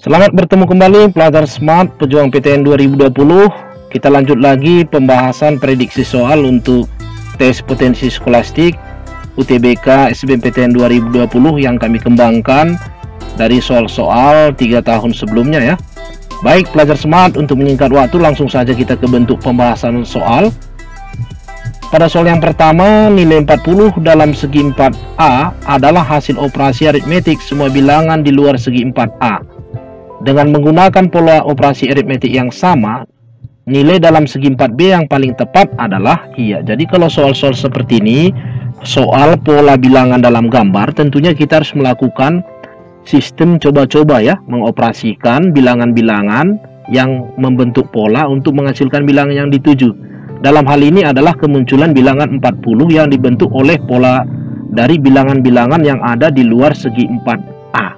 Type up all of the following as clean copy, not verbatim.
Selamat bertemu kembali pelajar Smart Pejuang PTN 2020. Kita lanjut lagi pembahasan prediksi soal untuk tes potensi skolastik UTBK SBMPTN 2020 yang kami kembangkan dari soal-soal 3 tahun sebelumnya ya. Baik pelajar Smart, untuk menyingkat waktu langsung saja kita ke bentuk pembahasan soal. Pada soal yang pertama, nilai 40 dalam segi 4A adalah hasil operasi aritmetik semua bilangan di luar segi 4A. Dengan menggunakan pola operasi aritmetik yang sama, nilai dalam segi 4B yang paling tepat adalah iya. Jadi kalau soal-soal seperti ini, soal pola bilangan dalam gambar, tentunya kita harus melakukan sistem coba-coba ya, mengoperasikan bilangan-bilangan yang membentuk pola untuk menghasilkan bilangan yang dituju. Dalam hal ini adalah kemunculan bilangan 40 yang dibentuk oleh pola dari bilangan-bilangan yang ada di luar segi 4A.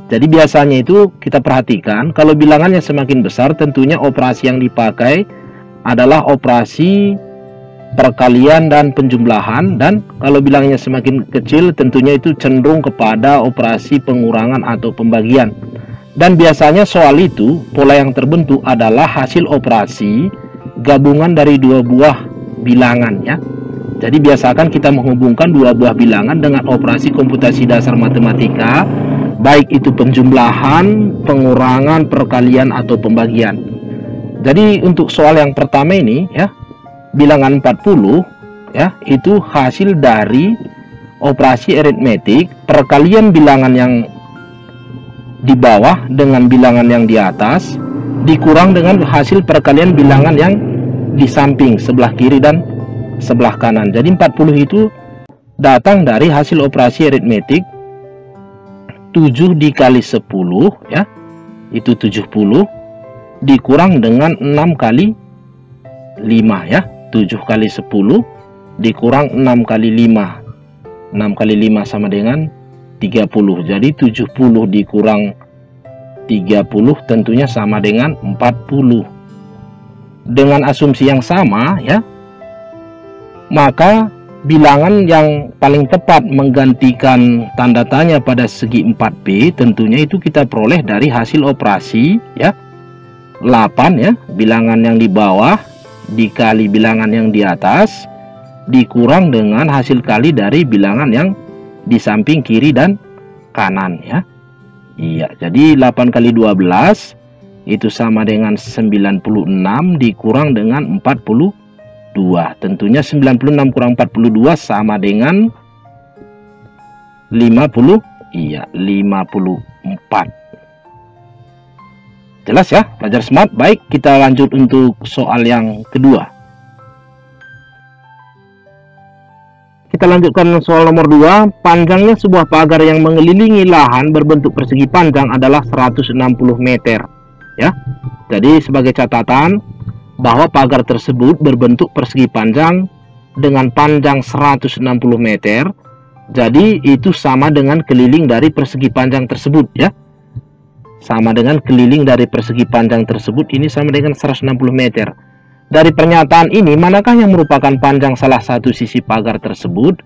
Jadi biasanya itu kita perhatikan, kalau bilangannya semakin besar tentunya operasi yang dipakai adalah operasi perkalian dan penjumlahan, dan kalau bilangnya semakin kecil tentunya itu cenderung kepada operasi pengurangan atau pembagian. Dan biasanya soal itu pola yang terbentuk adalah hasil operasi gabungan dari dua buah bilangan ya. Jadi biasakan kita menghubungkan dua buah bilangan dengan operasi komputasi dasar matematika, baik itu penjumlahan, pengurangan, perkalian atau pembagian. Jadi untuk soal yang pertama ini ya, bilangan 40 ya, itu hasil dari operasi aritmetik perkalian bilangan yang di bawah dengan bilangan yang di atas dikurang dengan hasil perkalian bilangan yang di samping sebelah kiri dan sebelah kanan. Jadi 40 itu datang dari hasil operasi aritmetik 7 dikali 10 ya, itu 70 dikurang dengan 6 kali 5 ya. 7 kali 10 dikurang 6 kali 5. 6 kali 5 sama dengan 30. Jadi 70 dikurang 30 tentunya sama dengan 40. Dengan asumsi yang sama ya, maka bilangan yang paling tepat menggantikan tanda tanya pada segi 4B tentunya itu kita peroleh dari hasil operasi ya, 8 ya, bilangan yang di bawah dikali bilangan yang di atas dikurang dengan hasil kali dari bilangan yang di samping kiri dan kanan ya. Iya, jadi 8 kali 12 itu sama dengan 96 dikurang dengan 42. Tentunya 96 kurang 42 sama dengan 50. Iya, 54. Jelas ya, pelajar Smart? Baik, kita lanjut untuk soal yang kedua. Kita lanjutkan soal nomor 2. Panjangnya sebuah pagar yang mengelilingi lahan berbentuk persegi panjang adalah 160 meter. Ya, jadi sebagai catatan bahwa pagar tersebut berbentuk persegi panjang dengan panjang 160 meter. Jadi itu sama dengan keliling dari persegi panjang tersebut ya. Sama dengan keliling dari persegi panjang tersebut ini sama dengan 160 meter. Dari pernyataan ini, manakah yang merupakan panjang salah satu sisi pagar tersebut?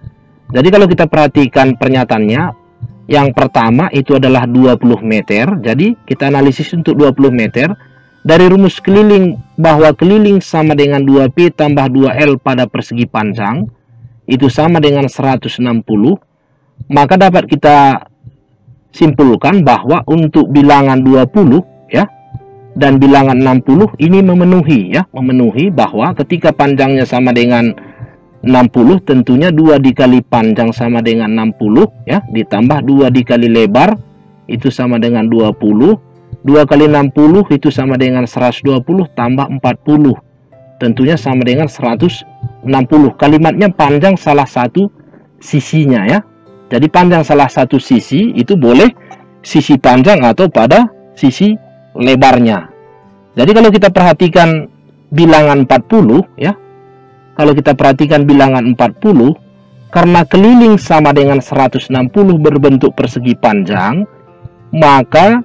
Jadi kalau kita perhatikan pernyataannya, yang pertama itu adalah 20 meter. Jadi kita analisis untuk 20 meter. Dari rumus keliling bahwa keliling sama dengan 2P tambah 2L pada persegi panjang, itu sama dengan 160. Maka dapat kita simpulkan bahwa untuk bilangan 20 ya dan bilangan 60 ini memenuhi bahwa ketika panjangnya sama dengan 60 tentunya 2 dikali panjang sama dengan 60 ya, ditambah 2 dikali lebar itu sama dengan 20. 2 kali 60 itu sama dengan 120 tambah 40 tentunya sama dengan 160. Kalimatnya panjang salah satu sisinya ya. Jadi panjang salah satu sisi itu boleh sisi panjang atau pada sisi lebarnya. Jadi kalau kita perhatikan bilangan 40 ya, kalau kita perhatikan bilangan 40, karena keliling sama dengan 160 berbentuk persegi panjang, maka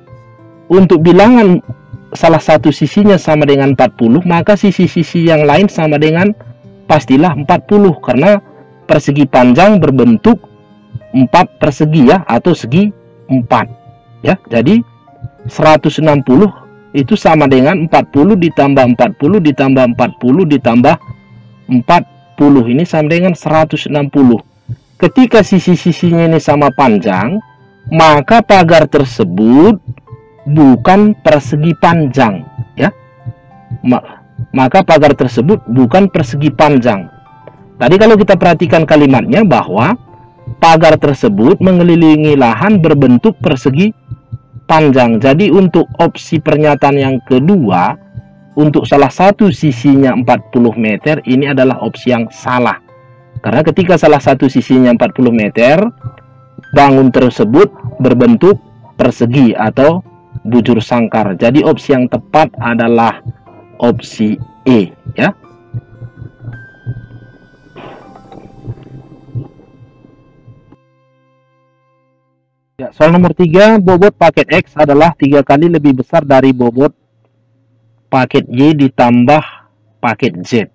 untuk bilangan salah satu sisinya sama dengan 40, maka sisi-sisi yang lain sama dengan pastilah 40, karena persegi panjang berbentuk 4 persegi ya, atau segi 4 ya. Jadi 160 itu sama dengan 40 ditambah 40 ditambah 40 ditambah 40. Ini sama dengan 160. Ketika sisi-sisinya ini sama panjang, maka pagar tersebut bukan persegi panjang, ya. Maka pagar tersebut bukan persegi panjang. Tadi kalau kita perhatikan kalimatnya bahwa pagar tersebut mengelilingi lahan berbentuk persegi panjang. Jadi untuk opsi pernyataan yang kedua, untuk salah satu sisinya 40 meter, ini adalah opsi yang salah. Karena ketika salah satu sisinya 40 meter, bangun tersebut berbentuk persegi atau bujur sangkar. Jadi opsi yang tepat adalah opsi E, ya. Ya, soal nomor 3, bobot paket X adalah 3 kali lebih besar dari bobot paket Y ditambah paket Z.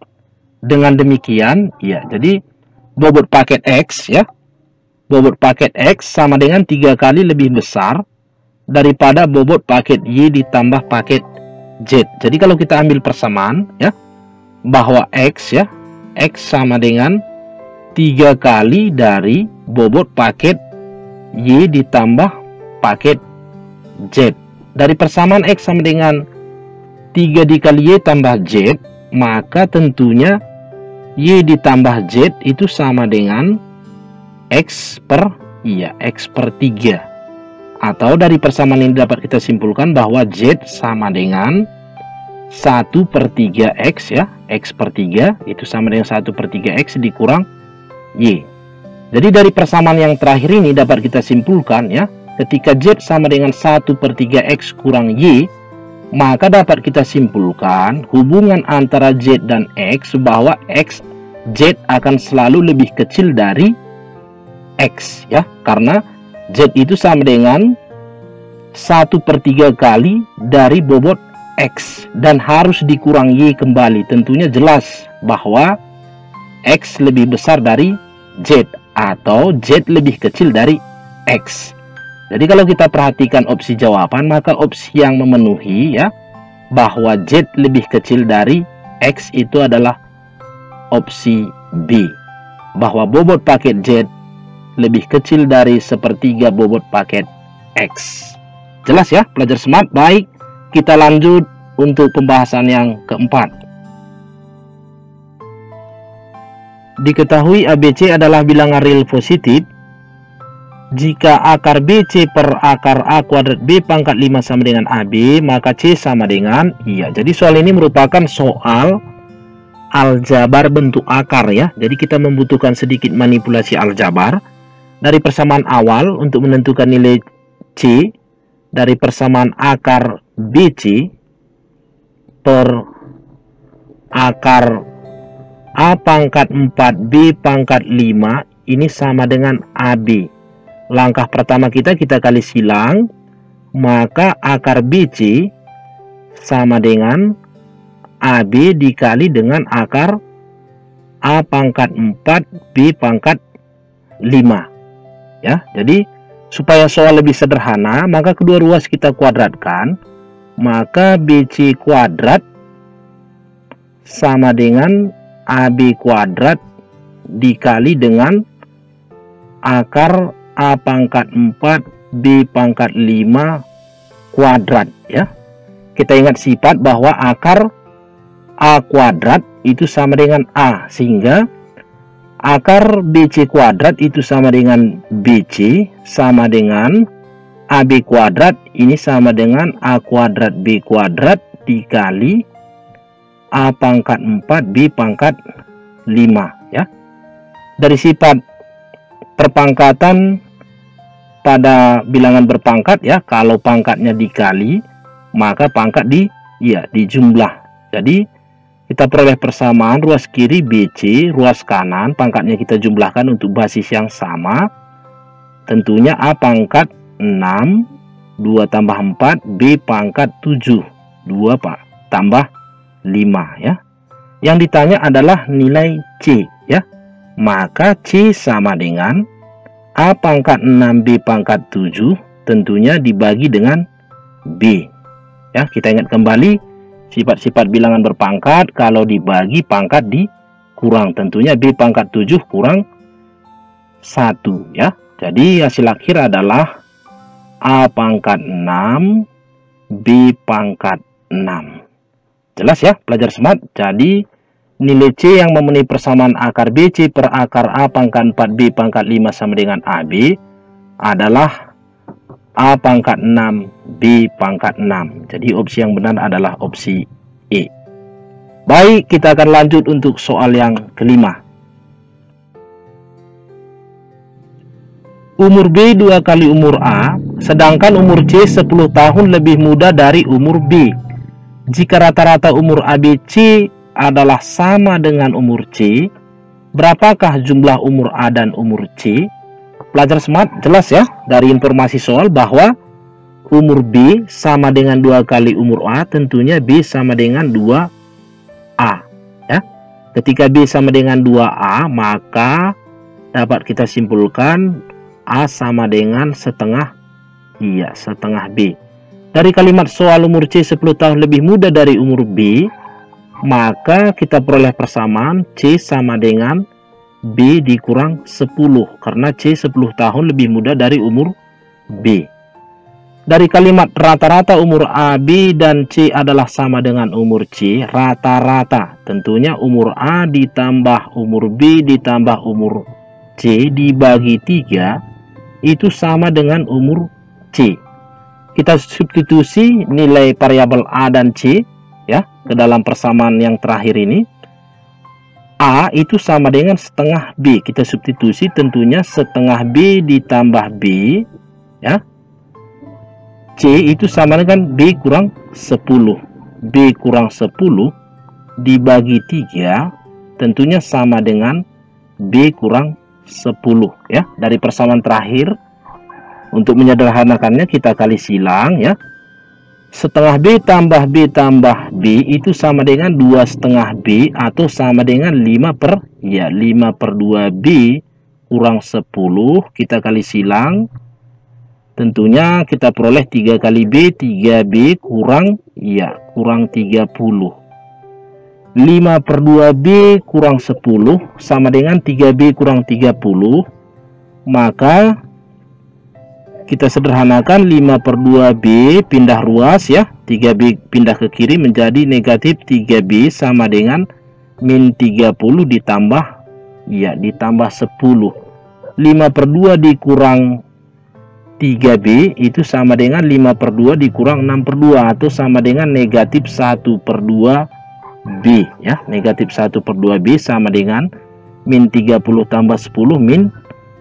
Dengan demikian, ya, jadi bobot paket X, ya, bobot paket X sama dengan 3 kali lebih besar daripada bobot paket Y ditambah paket Z. Jadi kalau kita ambil persamaan, ya, bahwa X, ya, X sama dengan 3 kali dari bobot paket Y ditambah paket Z. Dari persamaan X sama dengan 3 dikali Y tambah Z, maka tentunya Y ditambah Z itu sama dengan X per 3. Atau dari persamaan ini dapat kita simpulkan bahwa Z sama dengan 1/3 X, ya. X per 3 itu sama dengan 1/3 X dikurang Y. Jadi dari persamaan yang terakhir ini dapat kita simpulkan, ya, ketika Z sama dengan 1/3 X kurang Y, maka dapat kita simpulkan hubungan antara Z dan X bahwa Z akan selalu lebih kecil dari X, ya, karena Z itu sama dengan 1/3 kali dari bobot X dan harus dikurang Y kembali. Tentunya jelas bahwa X lebih besar dari Z atau Z lebih kecil dari X. Jadi kalau kita perhatikan opsi jawaban, maka opsi yang memenuhi, ya, bahwa Z lebih kecil dari X itu adalah opsi B, bahwa bobot paket Z lebih kecil dari 1/3 bobot paket X. Jelas, ya, pelajar smart? Baik, kita lanjut untuk pembahasan yang keempat. Diketahui ABC adalah bilangan real positif jika akar BC per akar A kuadrat B pangkat 5 sama dengan AB, maka C sama dengan, iya. Jadi soal ini merupakan soal aljabar bentuk akar, ya. Jadi kita membutuhkan sedikit manipulasi aljabar. Dari persamaan awal untuk menentukan nilai C dari persamaan akar BC per akar A pangkat 4 B pangkat 5 ini sama dengan AB. Langkah pertama kita kali silang, maka akar BC sama dengan AB dikali dengan akar A pangkat 4 B pangkat 5, ya. Jadi supaya soal lebih sederhana, maka kedua ruas kita kuadratkan, maka BC kuadrat sama dengan AB kuadrat dikali dengan akar A pangkat 4 B pangkat 5 kuadrat, ya. Kita ingat sifat bahwa akar A kuadrat itu sama dengan A, sehingga akar BC kuadrat itu sama dengan BC sama dengan AB kuadrat, ini sama dengan A kuadrat B kuadrat dikali A pangkat 4 B pangkat 5, ya. Dari sifat perpangkatan pada bilangan berpangkat, ya, kalau pangkatnya dikali maka pangkat dijumlah. Jadi kita peroleh persamaan ruas kiri BC, ruas kanan pangkatnya kita jumlahkan untuk basis yang sama. Tentunya A pangkat 6 2 tambah 4 B pangkat 7 2 tambah 5, ya. Yang ditanya adalah nilai C, ya. Maka C sama dengan A pangkat 6 B pangkat 7 tentunya dibagi dengan B. Ya, kita ingat kembali sifat-sifat bilangan berpangkat kalau dibagi pangkat dikurang. Tentunya B pangkat 7 kurang 1 ya. Jadi hasil akhir adalah A pangkat 6 B pangkat 6. Jelas ya pelajar smart. Jadi nilai C yang memenuhi persamaan akar BC per akar A pangkat 4 B pangkat 5 sama dengan AB adalah A pangkat 6 B pangkat 6. Jadi opsi yang benar adalah opsi E. Baik, kita akan lanjut untuk soal yang kelima. Umur B 2 kali umur A, sedangkan umur C 10 tahun lebih muda dari umur B. Jika rata-rata umur ABC adalah sama dengan umur C, berapakah jumlah umur A dan umur C? Pelajar smart, jelas ya dari informasi soal bahwa umur B sama dengan 2 kali umur A, tentunya B sama dengan 2A ya. Ketika B sama dengan 2A, maka dapat kita simpulkan A sama dengan setengah B. Dari kalimat soal umur C 10 tahun lebih muda dari umur B, maka kita peroleh persamaan C sama dengan B dikurang 10, karena C 10 tahun lebih muda dari umur B. Dari kalimat rata-rata umur A, B, dan C adalah sama dengan umur C, rata-rata tentunya umur A ditambah umur B ditambah umur C dibagi 3 itu sama dengan umur C. Kita substitusi nilai variabel A dan C ya ke dalam persamaan yang terakhir ini. A itu sama dengan setengah B. Kita substitusi tentunya setengah B ditambah B ya. C itu sama dengan B kurang 10. B kurang 10 dibagi 3 tentunya sama dengan B kurang 10 ya. Dari persamaan terakhir, untuk menyederhanakannya kita kali silang ya. Setengah B tambah B tambah B itu sama dengan 2,5 B atau sama dengan 5 per 2B kurang 10. Kita kali silang, tentunya kita peroleh 3 kali B, 3B kurang 30. 5 per 2B kurang 10 sama dengan 3B kurang 30. Maka kita sederhanakan 5 per 2B pindah ruas ya. 3B pindah ke kiri menjadi negatif 3B sama dengan min 30 ditambah 10. 5 per 2 dikurang 3B itu sama dengan 5 per 2 dikurang 6 per 2 atau sama dengan negatif 1 per 2B ya. Negatif 1 per 2B sama dengan min 30 tambah 10 min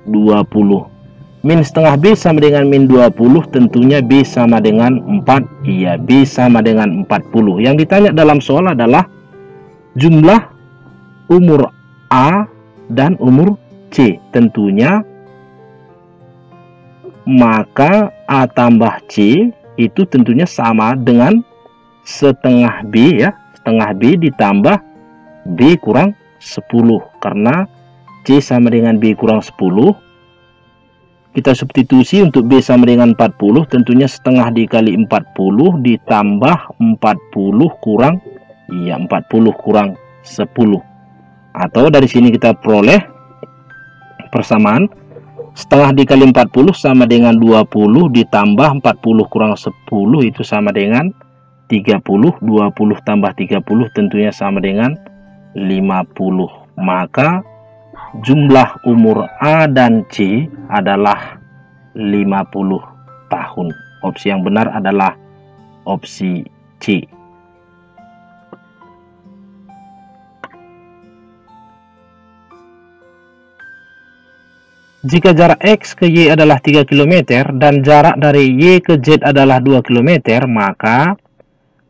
20. Min setengah B sama dengan min 20, tentunya B sama dengan 4. Iya, B sama dengan 40. Yang ditanya dalam soal adalah jumlah umur A dan umur C. Tentunya maka A tambah C itu tentunya sama dengan setengah B ya. Setengah B ditambah B kurang 10. Karena C sama dengan B kurang 10. Kita substitusi untuk B sama dengan 40, tentunya setengah dikali 40 ditambah 40 kurang 10. Atau dari sini kita peroleh persamaan setengah dikali 40 sama dengan 20 ditambah 40 kurang 10 itu sama dengan 30. 20 tambah 30 tentunya sama dengan 50. Maka jumlah umur A dan C adalah 50 tahun. Opsi yang benar adalah opsi C. Jika jarak X ke Y adalah 3 km dan jarak dari Y ke Z adalah 2 km, maka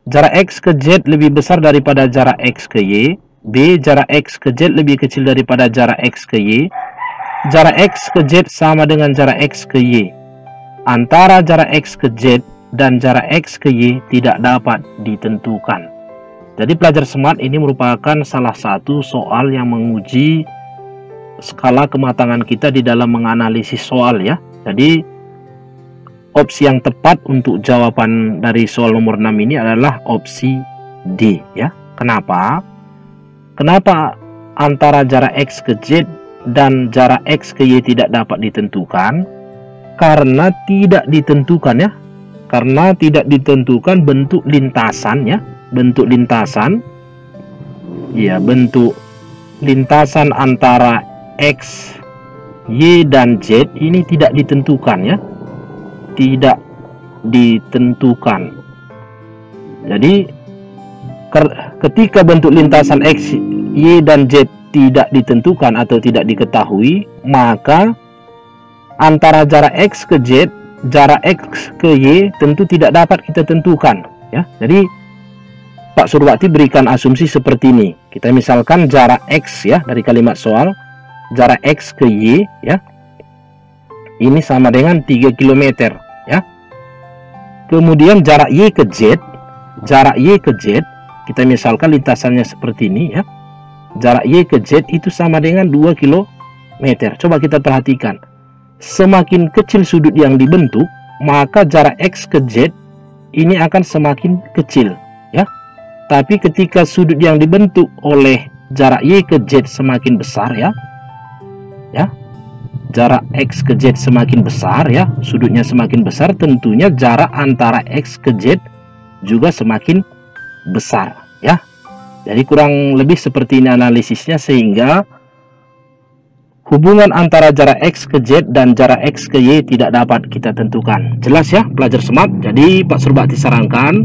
jarak X ke Z lebih besar daripada jarak X ke Y. B. Jarak X ke Z lebih kecil daripada jarak X ke Y. Jarak X ke Z sama dengan jarak X ke Y. Antara jarak X ke Z dan jarak X ke Y tidak dapat ditentukan. Jadi pelajar smart, ini merupakan salah satu soal yang menguji skala kematangan kita di dalam menganalisis soal ya. Jadi opsi yang tepat untuk jawaban dari soal nomor 6 ini adalah opsi D ya. Kenapa? Kenapa antara jarak X ke Z dan jarak X ke Y tidak dapat ditentukan? Karena tidak ditentukan ya. Karena tidak ditentukan bentuk lintasan ya. Bentuk lintasan. Ya, bentuk lintasan antara X, Y, dan Z ini tidak ditentukan ya. Tidak ditentukan. Jadi ketika bentuk lintasan X, Y, dan Z tidak ditentukan atau tidak diketahui, maka antara jarak X ke Z, jarak X ke Y tentu tidak dapat kita tentukan ya. Jadi Pak Surbakti berikan asumsi seperti ini. Kita misalkan jarak X ya, dari kalimat soal jarak X ke Y ya, ini sama dengan 3 km ya. Kemudian jarak Y ke Z, jarak Y ke Z, kita misalkan lintasannya seperti ini ya. Jarak Y ke Z itu sama dengan 2 km. Coba kita perhatikan. Semakin kecil sudut yang dibentuk, maka jarak X ke Z ini akan semakin kecil ya. Tapi ketika sudut yang dibentuk oleh jarak Y ke Z semakin besar ya. Jarak X ke Z semakin besar ya, sudutnya semakin besar, tentunya jarak antara X ke Z juga semakin besar ya. Jadi kurang lebih seperti ini analisisnya, sehingga hubungan antara jarak X ke Z dan jarak X ke Y tidak dapat kita tentukan. Jelas ya pelajar smart? Jadi Pak Surbakti sarankan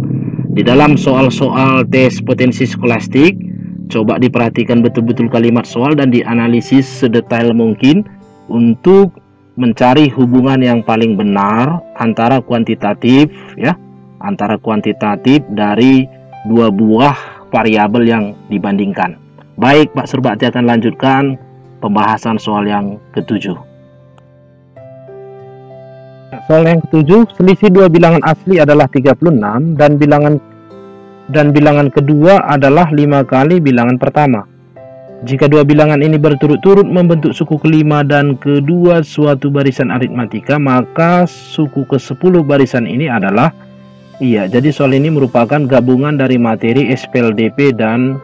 di dalam soal-soal tes potensi skolastik, coba diperhatikan betul-betul kalimat soal dan dianalisis sedetail mungkin untuk mencari hubungan yang paling benar antara kuantitatif ya, antara kuantitatif dari dua buah variabel yang dibandingkan. Baik, Pak Surbakti akan lanjutkan pembahasan soal yang ketujuh. Soal yang ketujuh, selisih dua bilangan asli adalah 36 dan bilangan kedua adalah 5 kali bilangan pertama. Jika dua bilangan ini berturut-turut membentuk suku kelima dan kedua suatu barisan aritmatika, maka suku ke-10 barisan ini adalah jadi soal ini merupakan gabungan dari materi SPLDP dan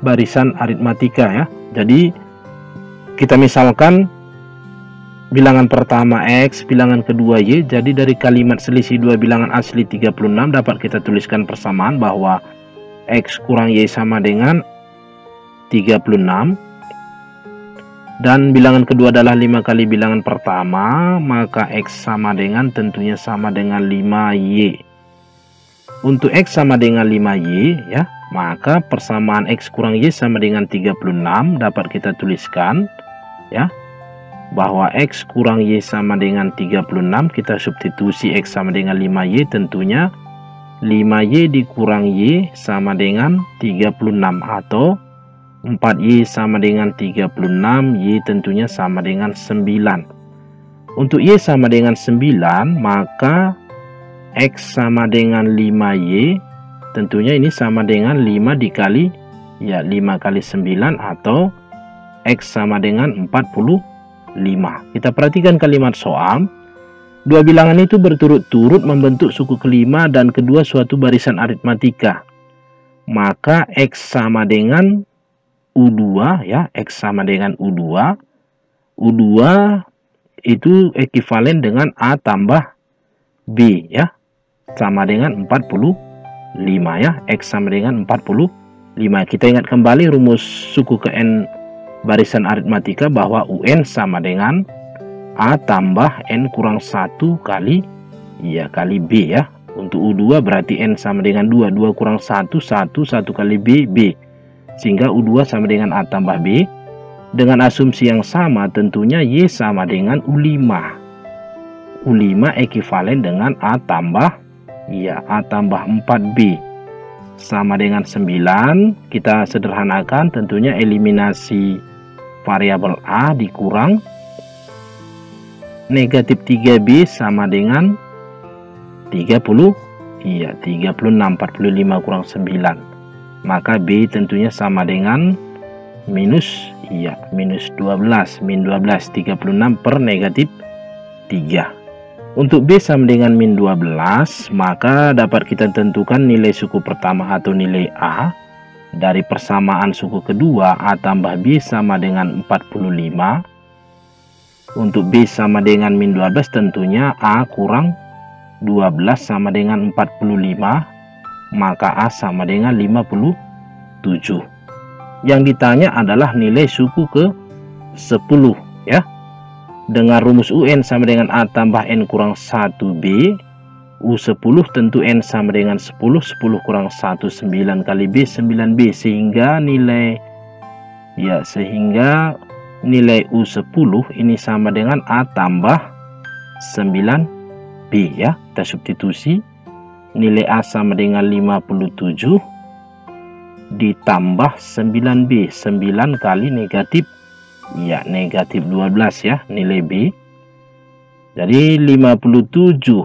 barisan aritmatika ya. Jadi kita misalkan bilangan pertama X, bilangan kedua Y. Jadi dari kalimat selisih dua bilangan asli 36 dapat kita tuliskan persamaan bahwa X kurang Y sama dengan 36, dan bilangan kedua adalah 5 kali bilangan pertama, maka X sama dengan tentunya sama dengan 5Y. Untuk X sama dengan 5Y ya, maka persamaan X kurang Y sama dengan 36 dapat kita tuliskan ya, bahwa X kurang Y sama dengan 36, kita substitusi X sama dengan 5Y, tentunya 5Y dikurang Y sama dengan 36, atau 4Y sama dengan 36, Y tentunya sama dengan 9. Untuk Y sama dengan 9, maka X sama dengan 5Y, tentunya ini sama dengan 5 dikali, 5 kali 9, atau X sama dengan 45. Kita perhatikan kalimat soal. Dua bilangan itu berturut-turut membentuk suku kelima dan kedua suatu barisan aritmatika. Maka X sama dengan U2 ya, X sama dengan U2. U2 itu ekuivalen dengan A tambah B ya, sama dengan 45 ya, X sama dengan 45. Kita ingat kembali rumus suku ke N barisan aritmatika bahwa UN sama dengan A tambah N kurang 1 kali B ya. Untuk U2 berarti N sama dengan 2 kurang 1 kali B. Sehingga U2 sama dengan A tambah B. Dengan asumsi yang sama tentunya Y sama dengan U5. U5 ekuivalen dengan A tambah 4B sama dengan 9. Kita sederhanakan, tentunya eliminasi variabel A dikurang negatif 3B sama dengan 30. 36, 45 kurang 9. Maka B tentunya sama dengan minus 12, min 12, 36 per negatif 3. Untuk B sama dengan min 12, maka dapat kita tentukan nilai suku pertama atau nilai A dari persamaan suku kedua. A tambah B sama dengan 45. Untuk B sama dengan min 12 tentunya A kurang 12 sama dengan 45, maka A sama dengan 57. Yang ditanya adalah nilai suku ke 10 ya. Dengan rumus UN sama dengan A tambah N kurang 1B. U10 tentu N sama dengan 10. 10 kurang 1, 9 kali B, 9B. Sehingga nilai U10 ini sama dengan A tambah 9B ya. Kita substitusi. Nilai A sama dengan 57 ditambah 9B. 9 kali negatif negatif 12 ya nilai B. Jadi 57 9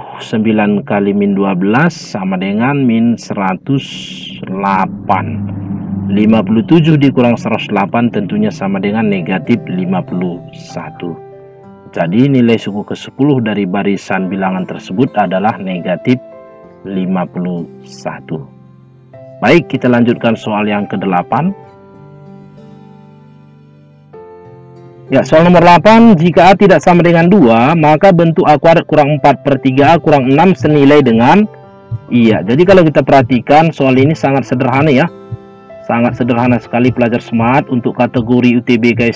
kali min 12 sama dengan min 108. 57 dikurang 108 tentunya sama dengan negatif 51. Jadi nilai suku ke-10 dari barisan bilangan tersebut adalah negatif 51. Baik, kita lanjutkan soal yang ke-8. Ya, soal nomor 8, jika A tidak sama dengan 2, maka bentuk A kuadrat kurang 4 per 3A kurang 6 senilai dengan Jadi kalau kita perhatikan soal ini sangat sederhana ya. Sangat sederhana sekali pelajar smart untuk kategori UTBK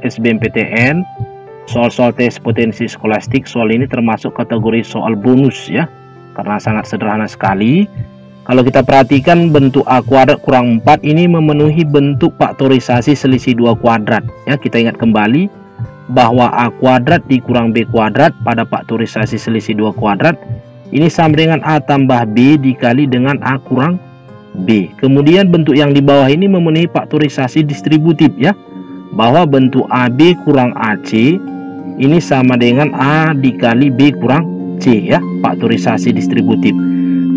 SBMPTN. Soal-soal tes potensi skolastik, soal ini termasuk kategori soal bonus ya. Karena sangat sederhana sekali. Kalau kita perhatikan bentuk A kuadrat kurang 4 ini memenuhi bentuk faktorisasi selisih 2 kuadrat. Ya, kita ingat kembali bahwa A kuadrat dikurang B kuadrat pada faktorisasi selisih 2 kuadrat. Ini sama dengan A tambah B dikali dengan A kurang B. Kemudian bentuk yang di bawah ini memenuhi faktorisasi distributif ya. Bahwa bentuk AB kurang AC ini sama dengan A dikali B kurang C ya. Faktorisasi distributif.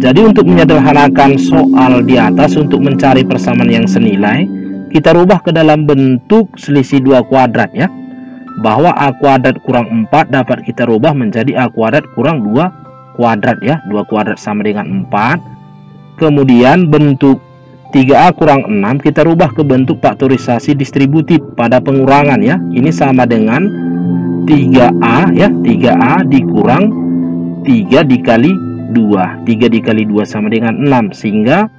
Jadi untuk menyederhanakan soal di atas untuk mencari persamaan yang senilai, kita rubah ke dalam bentuk selisih 2 kuadrat ya. Bahwa A kuadrat kurang 4 dapat kita rubah menjadi A kuadrat kurang 2 kuadrat ya. 2 kuadrat sama dengan 4. Kemudian bentuk 3A kurang 6 kita rubah ke bentuk faktorisasi distributif pada pengurangan ya. Ini sama dengan 3A ya. 3A dikurang 3 dikali 2. 3 dikali 2 sama dengan 6. Sehingga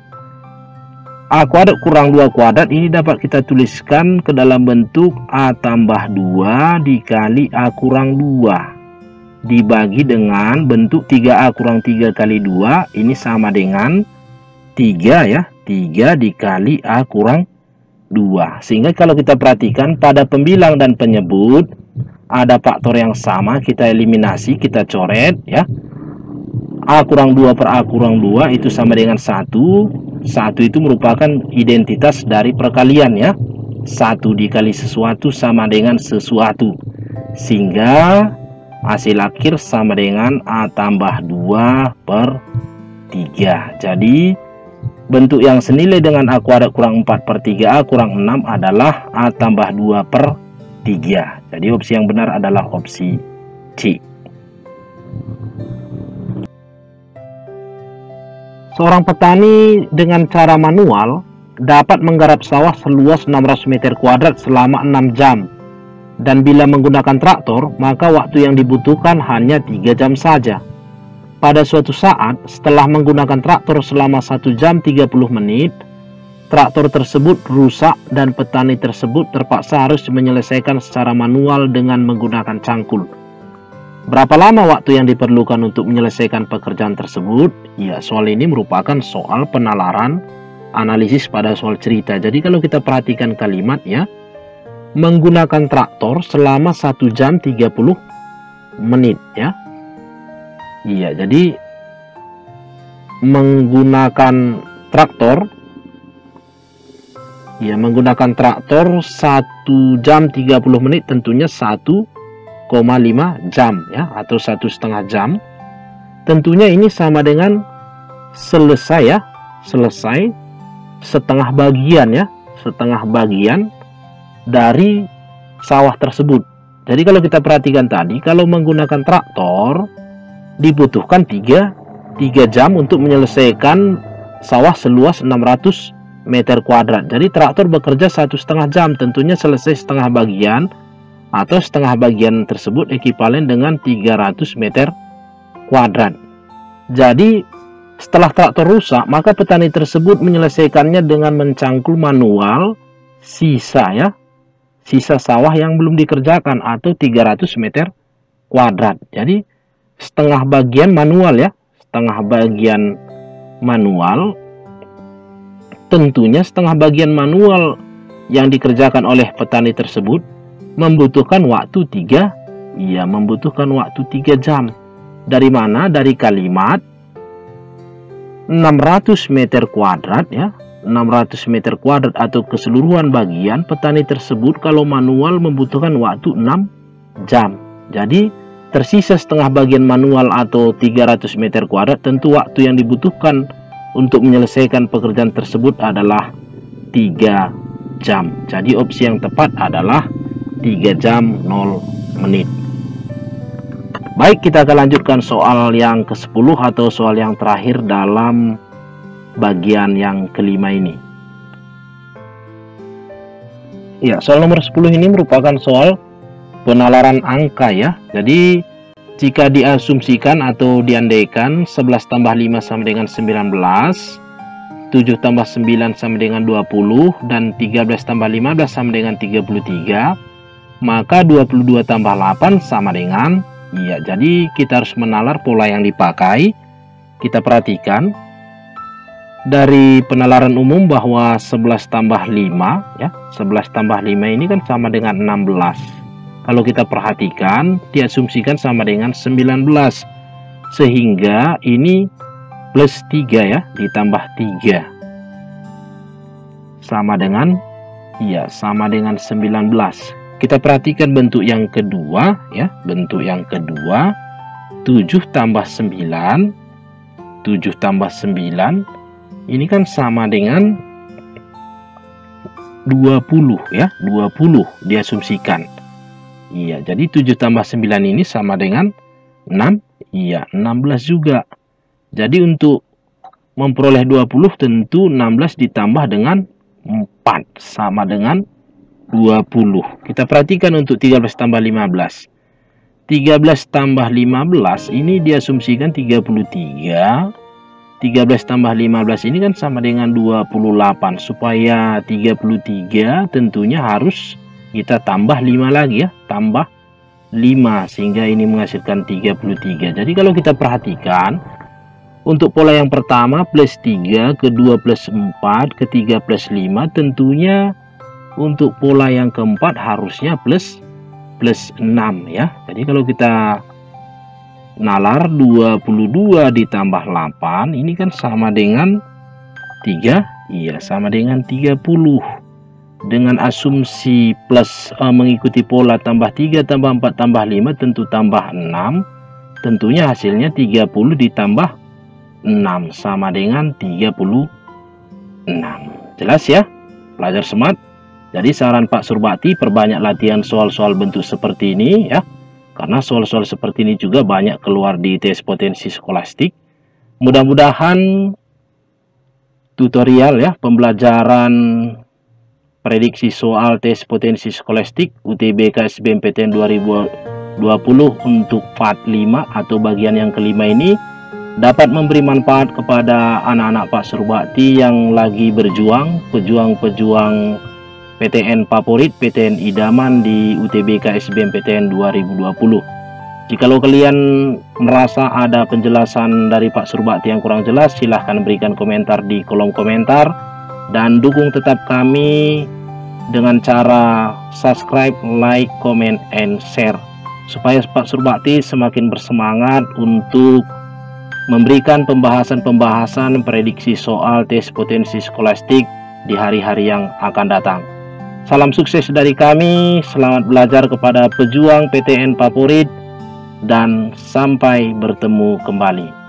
A kuadrat kurang 2 kuadrat ini dapat kita tuliskan ke dalam bentuk A tambah 2 dikali A kurang 2 dibagi dengan bentuk 3A kurang 3 kali 2 ini sama dengan 3 ya. 3 dikali A kurang 2. Sehingga kalau kita perhatikan pada pembilang dan penyebut ada faktor yang sama, kita eliminasi, kita coret ya. A kurang 2 per A kurang 2 itu sama dengan 1. 1 itu merupakan identitas dari perkalian ya. 1 dikali sesuatu sama dengan sesuatu. Sehingga hasil akhir sama dengan A tambah 2 per 3. Jadi bentuk yang senilai dengan A kuadrat kurang 4 per 3A kurang 6 adalah A tambah 2 per 3. Jadi opsi yang benar adalah opsi C. Seorang petani dengan cara manual dapat menggarap sawah seluas 600 meter kuadrat selama 6 jam. Dan bila menggunakan traktor, maka waktu yang dibutuhkan hanya 3 jam saja. Pada suatu saat, setelah menggunakan traktor selama 1 jam 30 menit, traktor tersebut rusak dan petani tersebut terpaksa harus menyelesaikan secara manual dengan menggunakan cangkul. Berapa lama waktu yang diperlukan untuk menyelesaikan pekerjaan tersebut? Ya, soal ini merupakan soal penalaran analisis pada soal cerita. Jadi kalau kita perhatikan kalimat ya, menggunakan traktor selama 1 jam 30 menit ya. Iya, jadi menggunakan traktor 1 jam 30 menit tentunya 1,5 jam ya, atau 1,5 jam. Tentunya ini sama dengan selesai ya, selesai setengah bagian ya, setengah bagian dari sawah tersebut. Jadi kalau kita perhatikan tadi, kalau menggunakan traktor dibutuhkan 3 jam untuk menyelesaikan sawah seluas 600 meter kuadrat. Jadi traktor bekerja 1,5 jam, tentunya selesai setengah bagian, atau setengah bagian tersebut ekivalen dengan 300 meter kuadrat. Jadi setelah traktor rusak, maka petani tersebut menyelesaikannya dengan mencangkul manual sisa sawah yang belum dikerjakan, atau 300 meter kuadrat. Jadi setengah bagian manual, setengah bagian manual. Tentunya setengah bagian manual yang dikerjakan oleh petani tersebut membutuhkan waktu 3 jam. Dari mana? Dari kalimat 600 meter kuadrat 600 meter kuadrat atau keseluruhan bagian petani tersebut kalau manual membutuhkan waktu 6 jam. Jadi tersisa setengah bagian manual atau 300 meter kuadrat, tentu waktu yang dibutuhkan untuk menyelesaikan pekerjaan tersebut adalah 3 jam. Jadi opsi yang tepat adalah 3 jam 0 menit. Baik, kita akan lanjutkan soal yang ke-10 atau soal yang terakhir dalam bagian yang kelima ini. Ya, soal nomor 10 ini merupakan soal penalaran angka Jadi jika diasumsikan atau diandaikan 11 tambah 5 sama dengan 19, 7 tambah 9 sama dengan 20, dan 13 tambah 15 sama dengan 33, maka 22 tambah 8 sama dengan, jadi kita harus menalar pola yang dipakai. Kita perhatikan dari penalaran umum bahwa 11 tambah 5, 11 tambah 5 ini kan sama dengan 16. Kalau kita perhatikan, diasumsikan sama dengan 19. Sehingga ini plus 3 ditambah 3. Sama dengan, sama dengan 19. Kita perhatikan bentuk yang kedua, bentuk yang kedua, 7 tambah 9. 7 tambah 9, ini kan sama dengan 20 20 diasumsikan. Jadi 7 tambah 9 ini sama dengan 6. 16 juga. Jadi untuk memperoleh 20 tentu 16 ditambah dengan 4 sama dengan 20. Kita perhatikan untuk 13 tambah 15. 13 tambah 15 ini diasumsikan 33. 13 tambah 15 ini kan sama dengan 28. Supaya 33 tentunya harus kita tambah 5 lagi tambah 5 sehingga ini menghasilkan 33. Jadi kalau kita perhatikan untuk pola yang pertama plus 3, kedua plus 4, ketiga plus 5, tentunya untuk pola yang keempat harusnya plus 6 Jadi kalau kita nalar 22 ditambah 8 ini kan sama dengan 3, sama dengan 30. Dengan asumsi plus mengikuti pola tambah 3 tambah 4 tambah 5 tentu tambah 6. Tentunya hasilnya 30 ditambah 6 sama dengan 36. Jelas ya pelajar smart? Jadi saran Pak Surbakti, perbanyak latihan soal-soal bentuk seperti ini karena soal-soal seperti ini juga banyak keluar di tes potensi skolastik. Mudah-mudahan tutorial pembelajaran prediksi soal tes potensi skolastik UTBK SBMPTN 2020 untuk part 5 atau bagian yang kelima ini dapat memberi manfaat kepada anak-anak Pak Surbakti yang lagi berjuang, pejuang-pejuang PTN favorit, PTN idaman di UTBK SBMPTN 2020. Jikalau kalian merasa ada penjelasan dari Pak Surbakti yang kurang jelas, silahkan berikan komentar di kolom komentar. Dan dukung tetap kami dengan cara subscribe, like, comment, and share. Supaya Pak Surbakti semakin bersemangat untuk memberikan pembahasan-pembahasan prediksi soal tes potensi skolastik di hari-hari yang akan datang. Salam sukses dari kami, selamat belajar kepada pejuang PTN favorit, dan sampai bertemu kembali.